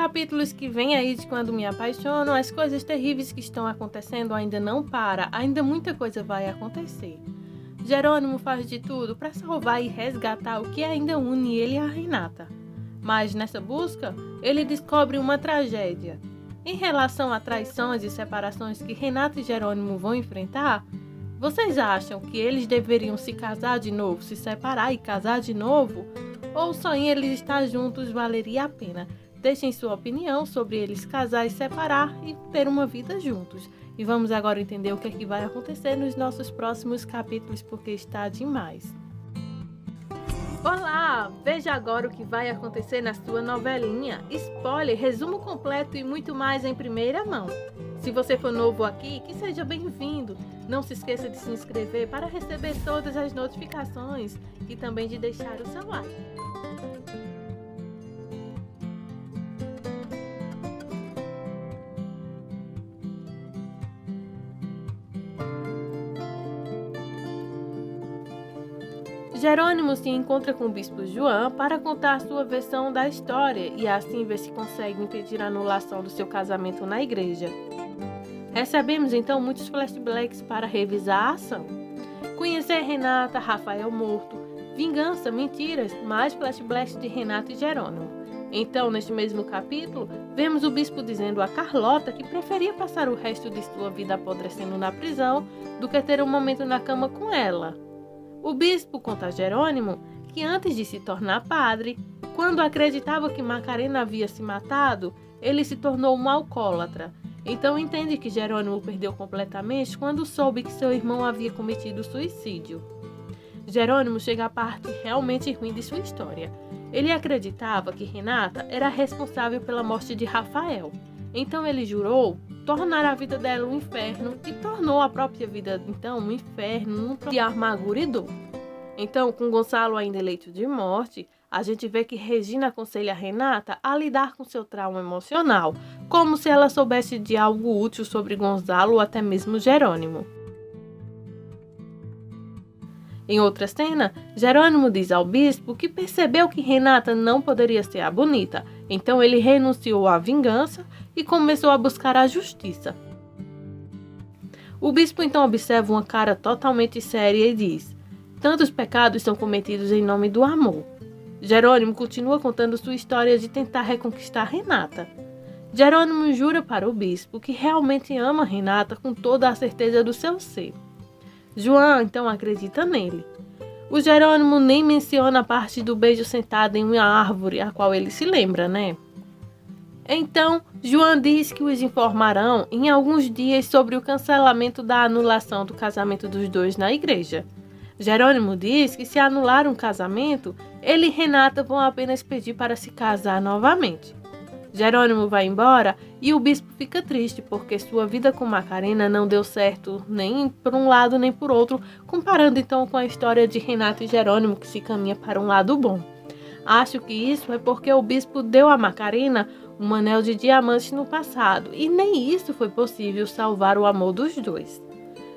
capítulos que vêm aí de Quando Me Apaixono, as coisas terríveis que estão acontecendo ainda não param, ainda muita coisa vai acontecer. Jerônimo faz de tudo para salvar e resgatar o que ainda une ele e a Renata. Mas nessa busca, ele descobre uma tragédia. Em relação a traições e separações que Renata e Jerônimo vão enfrentar, vocês acham que eles deveriam se casar de novo, se separar e casar de novo? Ou só em eles estar juntos valeria a pena? Deixem sua opinião sobre eles casar e separar e ter uma vida juntos. E vamos agora entender o que é que vai acontecer nos nossos próximos capítulos, porque está demais. Olá! Veja agora o que vai acontecer na sua novelinha. Spoiler, resumo completo e muito mais em primeira mão. Se você for novo aqui, que seja bem-vindo. Não se esqueça de se inscrever para receber todas as notificações e também de deixar o seu like. Jerônimo se encontra com o bispo João para contar sua versão da história e assim ver se consegue impedir a anulação do seu casamento na igreja. Recebemos então muitos flashbacks para revisar a ação. Conhecer Renata, Rafael morto, vingança, mentiras, mais flashbacks de Renata e Jerônimo. Então, neste mesmo capítulo, vemos o bispo dizendo a Carlota que preferia passar o resto de sua vida apodrecendo na prisão do que ter um momento na cama com ela. O bispo conta a Jerônimo que antes de se tornar padre, quando acreditava que Macarena havia se matado, ele se tornou um alcoólatra. Então entende que Jerônimo perdeu completamente quando soube que seu irmão havia cometido suicídio. Jerônimo chega à parte realmente ruim de sua história. Ele acreditava que Renata era responsável pela morte de Rafael. Então ele jurou tornar a vida dela um inferno e tornou a própria vida então um inferno de amargura e dor. Então, com Gonçalo ainda eleito de morte, a gente vê que Regina aconselha a Renata a lidar com seu trauma emocional, como se ela soubesse de algo útil sobre Gonçalo ou até mesmo Jerônimo. Em outra cena, Jerônimo diz ao bispo que percebeu que Renata não poderia ser a bonita, então ele renunciou à vingança e começou a buscar a justiça. O bispo então observa uma cara totalmente séria e diz: tantos pecados são cometidos em nome do amor. Jerônimo continua contando sua história de tentar reconquistar Renata. Jerônimo jura para o bispo que realmente ama Renata com toda a certeza do seu ser. João então acredita nele. O Jerônimo nem menciona a parte do beijo sentado em uma árvore, a qual ele se lembra, né? Então, João diz que os informarão em alguns dias sobre o cancelamento da anulação do casamento dos dois na igreja. Jerônimo diz que se anular um casamento, ele e Renata vão apenas pedir para se casar novamente. Jerônimo vai embora e o bispo fica triste porque sua vida com Macarena não deu certo nem por um lado nem por outro, comparando então com a história de Renata e Jerônimo que se caminha para um lado bom. Acho que isso é porque o bispo deu a Macarena um anel de diamante no passado e nem isso foi possível salvar o amor dos dois.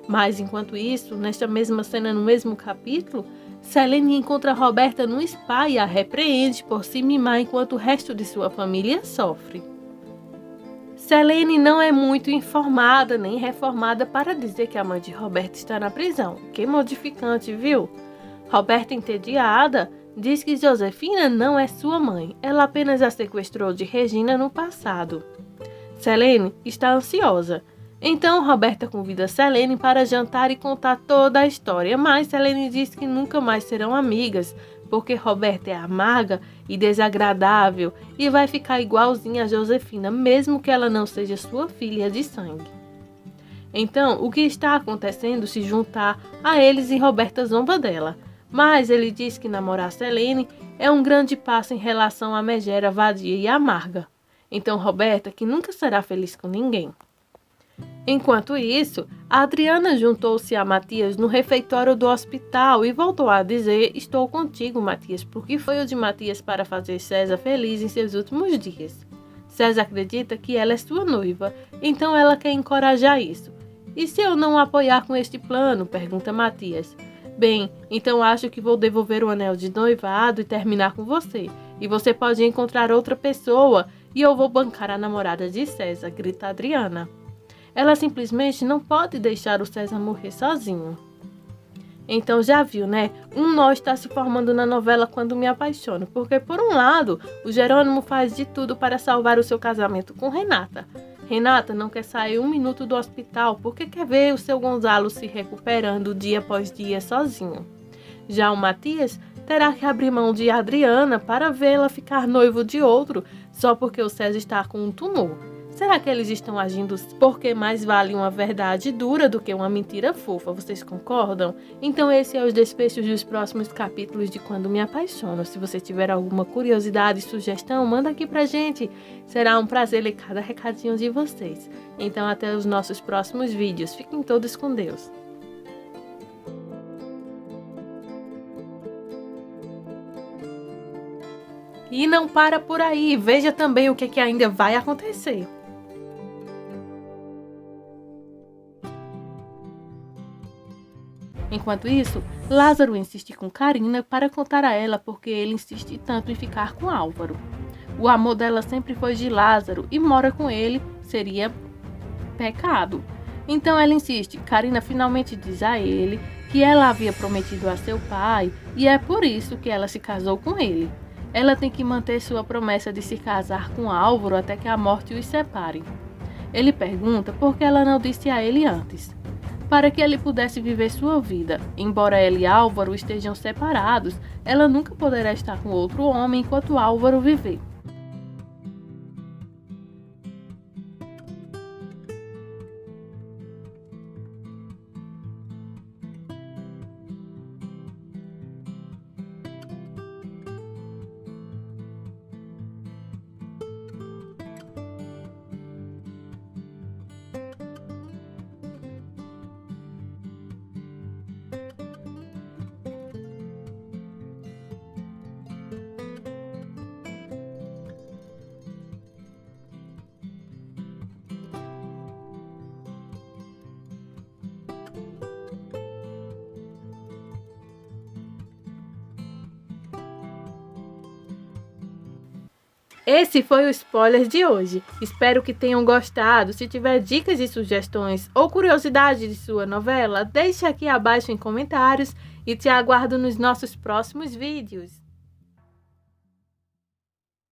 Mas enquanto isso, nesta mesma cena, no mesmo capítulo, Selene encontra Roberta num spa e a repreende por se mimar enquanto o resto de sua família sofre. Selene não é muito informada nem reformada para dizer que a mãe de Roberta está na prisão. Que modificante, viu? Roberta, entediada, diz que Josefina não é sua mãe. Ela apenas a sequestrou de Regina no passado. Selene está ansiosa. Então, Roberta convida Selene para jantar e contar toda a história, mas Selene diz que nunca mais serão amigas, porque Roberta é amarga e desagradável e vai ficar igualzinha a Josefina, mesmo que ela não seja sua filha de sangue. Então, o que está acontecendo se juntar a eles e Roberta zomba dela, mas ele diz que namorar Selene é um grande passo em relação à megera vadia e amarga. Então, Roberta, que nunca será feliz com ninguém. Enquanto isso, a Adriana juntou-se a Matias no refeitório do hospital e voltou a dizer: estou contigo, Matias, porque foi o de Matias para fazer César feliz em seus últimos dias. César acredita que ela é sua noiva, então ela quer encorajar isso. E se eu não apoiar com este plano? Pergunta Matias. Bem, então acho que vou devolver o anel de noivado e terminar com você. E você pode encontrar outra pessoa e eu vou bancar a namorada de César, grita Adriana. Ela simplesmente não pode deixar o César morrer sozinho. Então já viu, né? Um nó está se formando na novela Quando Me Apaixono, porque por um lado, o Jerônimo faz de tudo para salvar o seu casamento com Renata. Renata não quer sair um minuto do hospital porque quer ver o seu Gonzalo se recuperando dia após dia sozinho. Já o Matias terá que abrir mão de Adriana para vê-la ficar noivo de outro só porque o César está com um tumor. Será que eles estão agindo porque mais vale uma verdade dura do que uma mentira fofa? Vocês concordam? Então esse é os desfechos dos próximos capítulos de Quando Me Apaixono. Se você tiver alguma curiosidade, sugestão, manda aqui pra gente. Será um prazer ler cada recadinho de vocês. Então até os nossos próximos vídeos. Fiquem todos com Deus. E não para por aí, veja também o que ainda vai acontecer. Enquanto isso, Lázaro insiste com Carina para contar a ela porque ele insiste tanto em ficar com Álvaro. O amor dela sempre foi de Lázaro e mora com ele seria pecado. Então ela insiste. Carina finalmente diz a ele que ela havia prometido a seu pai e é por isso que ela se casou com ele. Ela tem que manter sua promessa de se casar com Álvaro até que a morte os separe. Ele pergunta por que ela não disse a ele antes. Para que ele pudesse viver sua vida. Embora ela e Álvaro estejam separados, ela nunca poderá estar com outro homem enquanto Álvaro viver. Esse foi o spoiler de hoje. Espero que tenham gostado. Se tiver dicas e sugestões ou curiosidade de sua novela, deixe aqui abaixo em comentários e te aguardo nos nossos próximos vídeos.